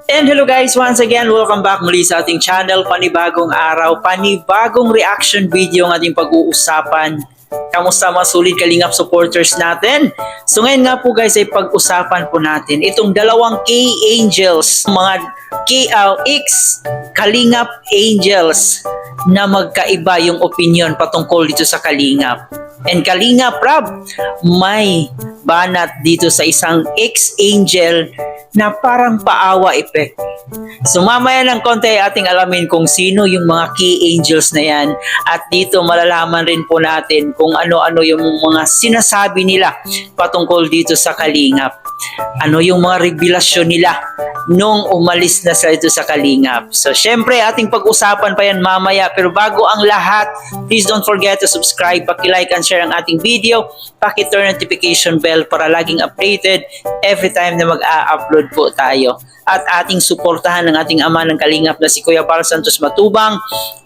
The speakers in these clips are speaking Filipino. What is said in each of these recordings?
And hello guys, once again, welcome back muli sa ating channel. Panibagong araw, panibagong reaction video ang ating pag-uusapan. Kamusta mga sulit Kalingap supporters natin? So ngayon nga po guys ay pag-usapan po natin itong dalawang K-Angels, mga Kalingap Angels na magkaiba yung opinion patungkol dito sa Kalingap. And Kalingap Rab, may banat dito sa isang ex-angel na parang paawa effect. So mamaya ng konti ating alamin kung sino yung mga key angels na yan, at dito malalaman rin po natin kung ano-ano yung mga sinasabi nila patungkol dito sa Kalingap. Ano yung mga revelasyon nila nung umalis na sila dito sa Kalingap. So syempre ating pag-usapan pa yan mamaya, pero bago ang lahat, please don't forget to subscribe, paki-like and share ang ating video, paki-turn notification bell para laging updated every time na mag-a-upload po tayo. At ating suportahan ng ating ama ng Kalingap na si Kuya Val Santos Matubang,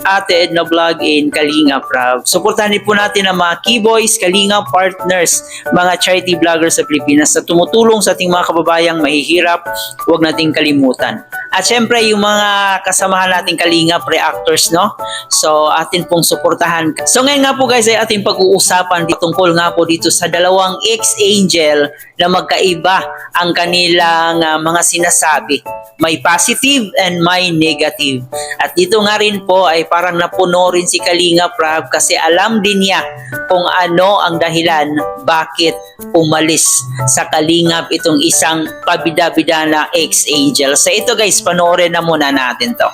Ate Edna Vlog in Kalingap Rab. Suportahan din po natin ang mga Keyboys, Kalingap partners, mga charity vloggers sa Pilipinas na tumutulong sa ating mga kababayang mahihirap. Huwag nating kalimutan. At syempre yung mga kasamahan nating Kalingap reactors, no? So atin pong suportahan. So ngayon nga po guys ay ating pag-uusapan tungkol nga po dito sa dalawang ex-angel na magkaiba ang kanilang mga sinasabi. May positive and may negative. At dito nga rin po ay parang napuno rin si Kalingap Rab kasi alam din niya kung ano ang dahilan bakit umalis sa Kalingap itong isang pabida-bida na ex-angel. So ito guys, panoorin na muna natin to.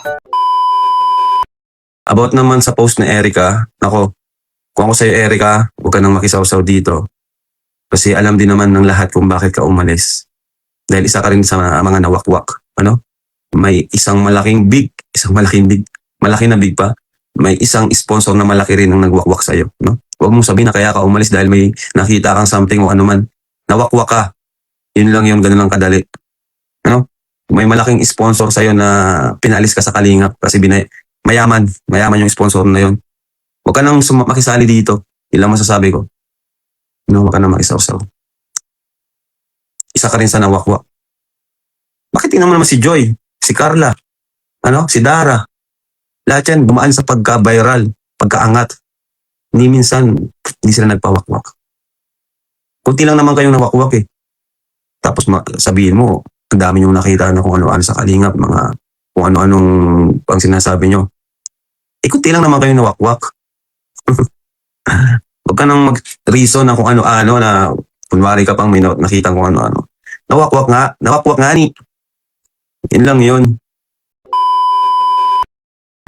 About naman sa post ni Erica, kung ako sa'yo Erica, huwag ka nang makisawsaw dito. Kasi alam din naman ng lahat kung bakit ka umalis. Dahil isa ka rin sa mga nawakwak. May isang malaking big, malaki na big pa. May isang sponsor na malaki rin ang nagwakwak sa'yo. Huwag mong sabihin na kaya ka umalis dahil may nakita kang something o anuman. Nawakwak ka. Yun lang yung ganun lang kadali. May malaking sponsor sa'yo na pinalis ka sa Kalingap kasi mayaman yung sponsor na yun. Huwag ka nang makisali dito. Yun lang masasabi ko. Huwag ka nang makisawsaw. Isa ka rin sa nawakwak. Bakit tingnan mo naman si Joy, si Carla, si Dara? Lahat yan gumaan sa pagka-viral, pagkaangat. Hindi sila nagpawakwak. Kunti lang naman kayong nawakwak eh. Tapos sabihin mo, ang dami nyo nakita na kung ano-ano sa Kalingap, kung ano-anong pang sinasabi nyo. Kunti lang naman kayong nawakwak. Huwag ka nang mag-reason na kung ano-ano na kunwari ka pang may nakita kung ano-ano. Nawakwak nga ni. Yun lang yun.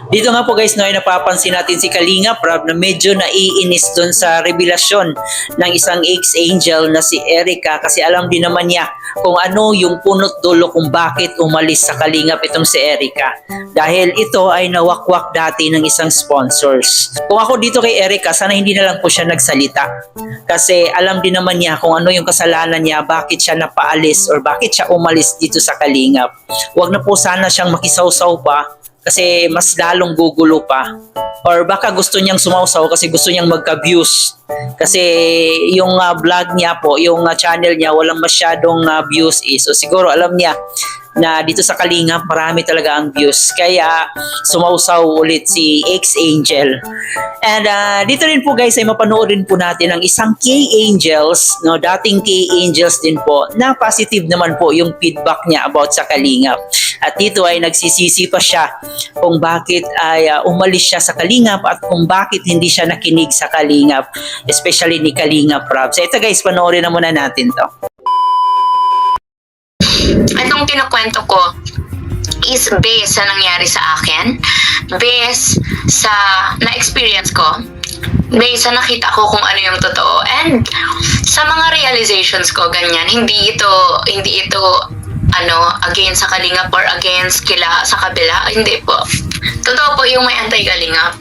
Dito nga po guys, ay napapansin natin si Kalingap Rab na medyo naiinis doon sa revelasyon ng isang ex-angel na si Erica, kasi alam din naman niya kung ano yung punot dulo kung bakit umalis sa Kalingap itong si Erica. Dahil ito ay nawakwak dati ng isang sponsors. Kung ako dito kay Erica, sana hindi na lang po siya nagsalita. Kasi alam din naman niya kung ano yung kasalanan niya, bakit siya napaalis or bakit siya umalis dito sa Kalingap. Huwag na po sana siyang makisawsaw pa, kasi mas lalong gugulo pa. Or baka gusto niyang sumawsaw kasi gusto niyang magka-views. Kasi yung vlog niya po, yung channel niya, walang masyadong views eh. So siguro alam niya na dito sa Kalingap marami talaga ang views. Kaya sumawsaw ulit si ex-angel. And dito rin po guys ay mapanoorin po natin ang isang K-Angels, dating K-Angels din po, na positive naman po yung feedback niya about sa Kalingap. At dito ay nagsisisi pa siya kung bakit ay umalis siya sa Kalingap at kung bakit hindi siya nakinig sa Kalingap, especially ni Kalingap Rab. So ito guys, panoorin na muna natin to. Itong kinukwento ko is based sa nangyari sa akin, based sa na-experience ko, based sa nakita ko kung ano yung totoo, and sa mga realizations ko, ganyan. Hindi ito against sa Kalingap or against sa kabila. Hindi po. Totoo po yung may anti-Kalingap.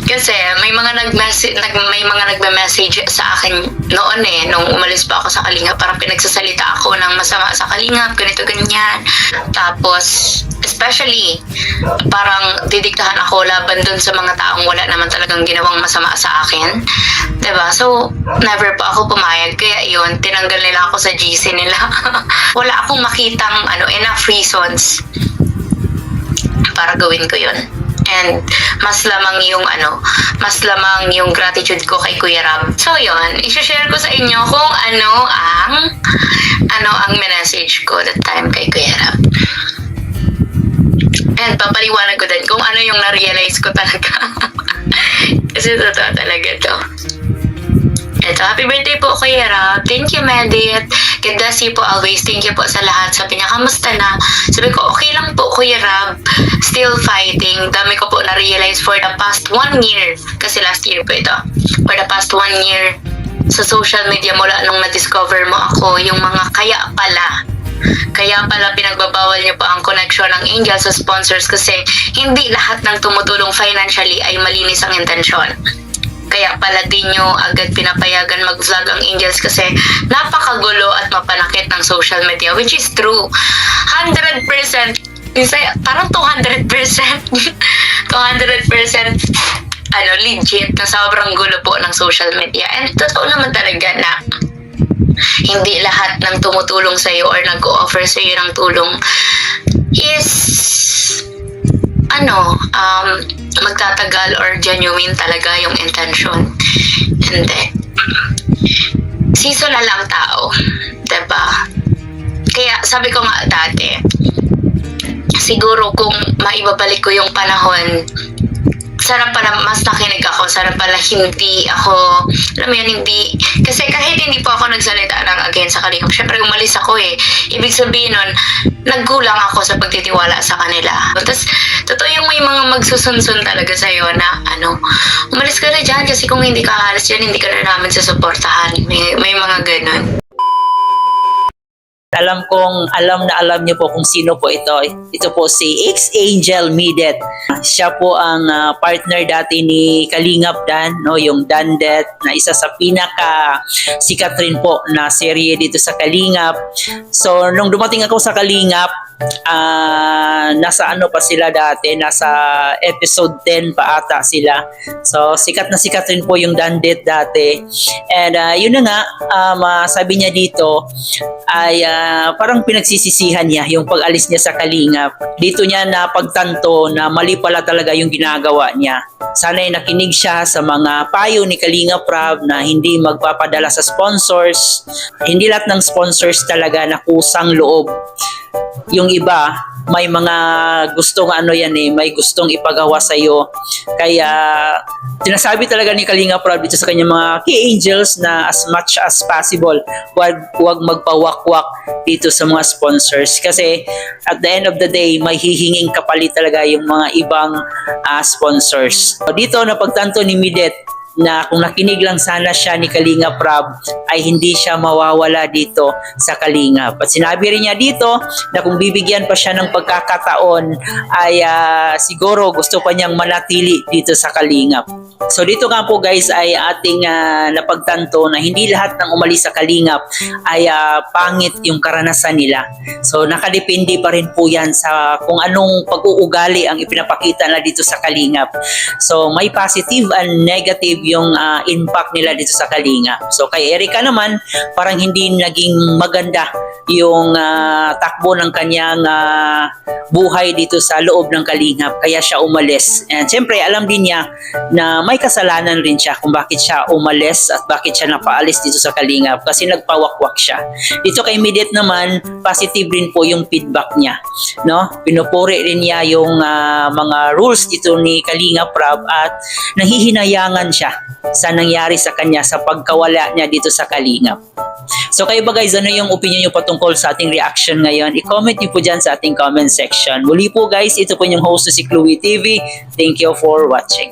Kasi may mga nagme-message sa akin noon nung umalis pa ako sa Kalingap. Parang pinagsasalita ako ng masama sa Kalingap, ganito, ganyan. Tapos, Especially, parang didiktahan ako laban dun sa mga taong wala naman talagang ginawang masama sa akin. 'Di ba? So, never pa ako pumayag. Kaya yun, tinanggal nila ako sa GC nila. Wala akong makitang enough reasons para gawin ko yun. And mas lamang yung gratitude ko kay Kuya Rab. So yun, i-share ko sa inyo kung ano ang message ko that time kay Kuya Rab. And papaliwanag ko din kung ano yung na-realize ko talaga. Kasi totoo talaga to. Ito, happy birthday po Kuya Rab. Thank you, Medit. God bless you po always. Thank you po sa lahat. Sabi niya, kamusta na? Sabi ko, okay lang po Kuya Rab. Still fighting. Dami ko po na-realize for the past 1 year. Kasi last year po ito. For the past 1 year sa social media mula nung na-discover mo ako, yung mga kaya pala pinagbabawal niyo po ang connection ng Angel sa sponsors kasi hindi lahat ng tumutulong financially ay malinis ang intensyon. Kaya pala din nyo agad pinapayagan mag-vlog ang Angels kasi napakagulo at mapanakit ng social media, which is true. 100%, parang 200%, 200% legit na sobrang gulo po ng social media. And totoo naman talaga na hindi lahat ng tumutulong sa'yo or nag-o-offer sa'yo ng tulong is magtatagal or genuine talaga yung intention. Hindi. Season na lang tao. Diba? Kaya sabi ko nga dati, siguro kung maibabalik ko yung panahon, sana pala mas nakinig ako, sana pala hindi ako, hindi, kasi kahit hindi po ako nagsalita ng against sa Kalingap, syempre umalis ako eh. Ibig sabihin nun, nagkulang ako sa pagtitiwala sa kanila. Tapos, totoo yung may mga magsusunsun talaga sa'yo na, umalis ka na dyan kasi kung hindi ka halos dyan, hindi ka na namin susuportahan. May mga ganun. Alam na alam niyo po kung sino po ito. Ito po si X-Angel Midet. Siya po ang partner dati ni Kalingap Dan, yung Dandet, na isa sa pinaka sikat rin po na serye dito sa Kalingap. So, nung dumating ako sa Kalingap, nasa pa sila dati, nasa episode 10 pa ata sila. So, sikat na sikat rin po yung Dandet dati. And yun na nga, sabi niya dito ay parang pinagsisisihan niya yung pag-alis niya sa Kalingap. Dito niya napagtanto na mali pala talaga yung ginagawa niya. Sana'y nakinig siya sa mga payo ni Kalingap Rab na hindi magpapadala sa sponsors. Hindi lahat ng sponsors talaga na kusang loob. Yung iba, may mga gustong may gustong ipagawa sa iyo. Kaya sinasabi talaga ni Kalingap Rab dito sa kanyang mga key angels na as much as possible, huwag magpawakwak dito sa mga sponsors. Kasi at the end of the day, may hihinging kapalit talaga yung mga ibang sponsors. Dito napagtanto ni Midet na kung nakinig lang sana siya ni Kalingap Rab ay hindi siya mawawala dito sa Kalingap. At sinabi rin niya dito na kung bibigyan pa siya ng pagkakataon ay siguro gusto pa niyang manatili dito sa Kalingap. So dito nga po guys ay ating napagtanto na hindi lahat ng umalis sa Kalingap ay pangit yung karanasan nila. So nakadepende pa rin po yan sa kung anong pag-uugali ang ipinapakita na dito sa Kalingap. So may positive and negative yung impact nila dito sa Kalingap. So kay Erica naman, parang hindi naging maganda yung takbo ng kanyang buhay dito sa loob ng Kalingap. Kaya siya umalis. And siyempre, alam din niya na may kasalanan rin siya kung bakit siya umalis at bakit siya napaalis dito sa Kalingap. Kasi nagpawakwak siya. Dito kay Midet naman, positive rin po yung feedback niya. Pinupuri rin niya yung mga rules dito ni Kalingap Rab at nahihinayangan siya sa nangyari sa kanya sa pagkawala niya dito sa Kalingap. So kayo ba guys, ano yung opinion niyo patungkol sa ating reaction ngayon? I-comment niyo po dyan sa ating comment section. Muli po guys, ito po yung host na si Chloe TV. Thank you for watching.